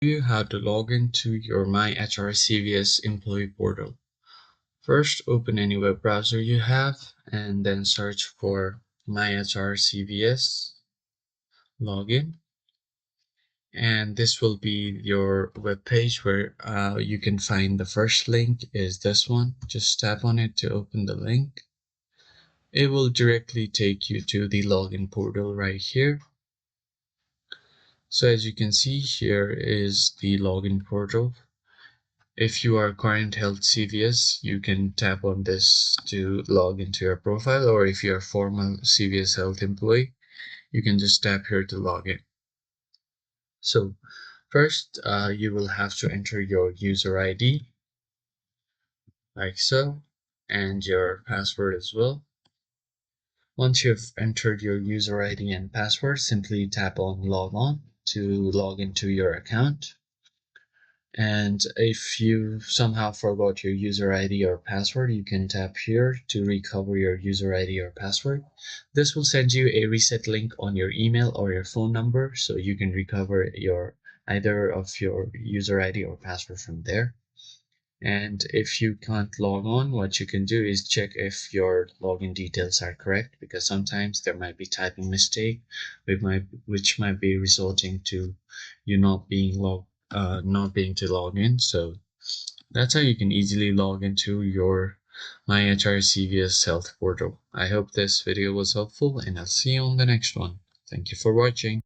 You how to log into your MyHR CVS Employee Portal. First, open any web browser you have and then search for MyHR CVS login. And this will be your web page where you can find the first link is this one. Just tap on it to open the link. It will directly take you to the login portal right here. So as you can see, here is the login portal. If you are current health CVS, you can tap on this to log into your profile, or if you're a former CVS health employee, you can just tap here to log in. So first, you will have to enter your user ID, like so, and your password as well. Once you've entered your user ID and password, simply tap on log on to log into your account. And if you somehow forgot your user ID or password, you can tap here to recover your user ID or password. This will send you a reset link on your email or your phone number, so you can recover either of your user ID or password from there. And if you can't log on, what you can do is check if your login details are correct, because sometimes there might be typing mistake which might be resulting to you not being to log in. So that's how you can easily log into your MyHR CVS Health Portal. I hope this video was helpful, and I'll see you on the next one. Thank you for watching.